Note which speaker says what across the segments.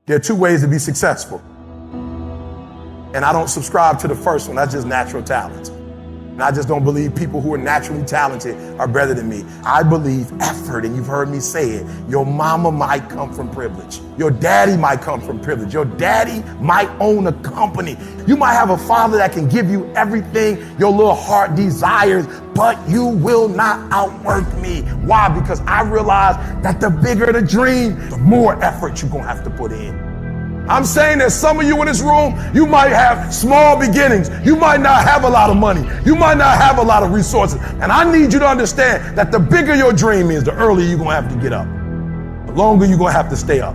Speaker 1: There are two ways to be successful. And I don't subscribe to the first one. That's just natural talent. And I just don't believe people who are naturally talented are better than me. I believe effort, and you've heard me say it. Your mama might come from privilege. Your daddy might come from privilege. Your daddy might own a company. You might have a father that can give you everything your little heart desires, but you will not outwork me. Why? Because I realize that the bigger the dream, the more effort you're gonna have to put in. I'm saying that some of you in this room, you might have small beginnings. You might not have a lot of money. You might not have a lot of resources. And I need you to understand that the bigger your dream is, the earlier you're gonna have to get up. The longer you're gonna have to stay up.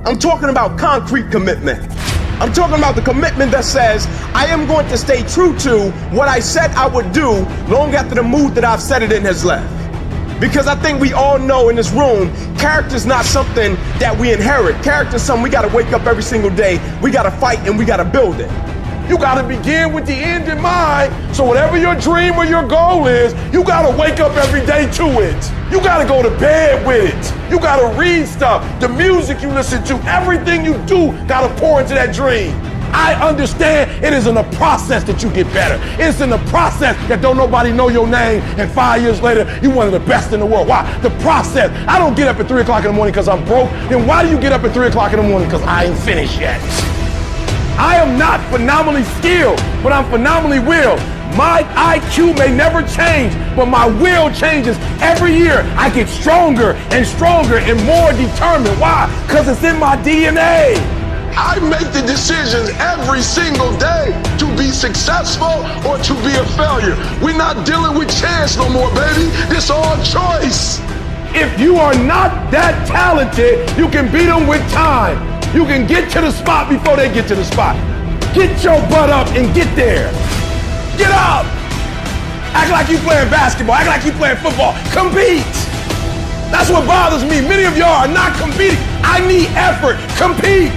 Speaker 2: I'm talking about concrete commitment. I'm talking about the commitment that says, I am going to stay true to what I said I would do long after the mood that I've set it in has left. Because I think we all know in this room, character is not something that we inherit. Character is something we gotta wake up every single day, we gotta fight, and we gotta build it.
Speaker 1: You gotta begin with the end in mind. So whatever your dream or your goal is, you gotta wake up every day to it. You gotta go to bed with it. You gotta read stuff, the music you listen to, everything you do gotta pour into that dream. I understand it is in the process that you get better. It's in the process that don't nobody know your name, and 5 years later, you're one of the best in the world. Why? The process. I don't get up at 3 o'clock in the morning because I'm broke. Then why do you get up at 3 o'clock in the morning? Because I ain't finished yet. I am not phenomenally skilled, but I'm phenomenally willed. My IQ may never change, but my will changes every year. I get stronger and stronger and more determined. Why? Because it's in my DNA.
Speaker 3: I make the decisions every single day to be successful or to be a failure. We're not dealing with chance no more, baby. This all choice.
Speaker 1: If you are not that talented, you can beat them with time. You can get to the spot before they get to the spot. Get your butt up and get there. Get up. Act like you playing basketball. Act like you playing football. Compete. That's what bothers me. Many of y'all are not competing. I need effort. Compete.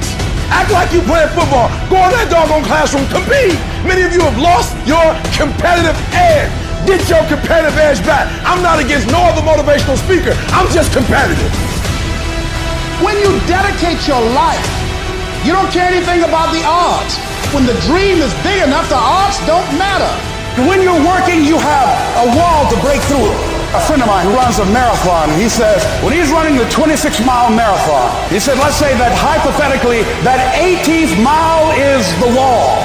Speaker 1: Act like you playing football. Go in that doggone classroom, compete. Many of you have lost your competitive edge. Get your competitive edge back. I'm not against no other motivational speaker. I'm just competitive.
Speaker 4: When you dedicate your life, you don't care anything about the odds. When the dream is big enough, the odds don't matter. When you're working, you have a wall to break through. A friend of mine who runs a marathon, he says, when he's running the 26-mile marathon, he said, let's say that hypothetically, that 18th mile is the wall.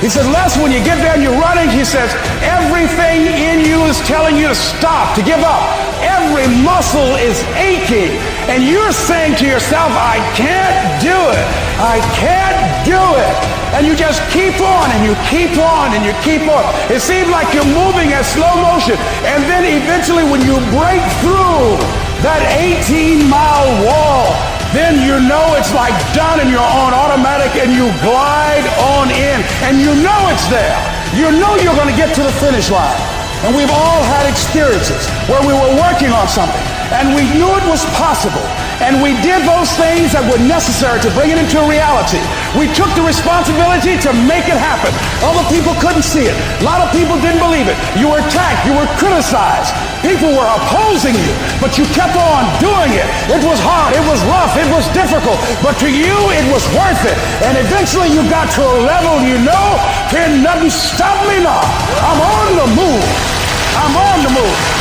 Speaker 4: He said, Les, when you get there and you're running, he says, everything in you is telling you to stop, to give up. Every muscle is aching. And you're saying to yourself, I can't do it. I can't do it. And you just keep on and you keep on and you keep on. It seems like you're moving at slow motion. And then eventually when you break through that 18-mile wall, then you know it's like done and you're on automatic and you glide on in and you know it's there. You know you're going to get to the finish line. And we've all had experiences where we were working on something and we knew it was possible. And we did those things that were necessary to bring it into reality. We took the responsibility to make it happen. Other people couldn't see it. A lot of people didn't believe it. You were attacked. You were criticized. People were opposing you, but you kept on doing it. It was hard. It was rough. It was difficult. But to you, it was worth it. And eventually you got to a level you know, can nothing stop me now. I'm on the move. I'm on the move.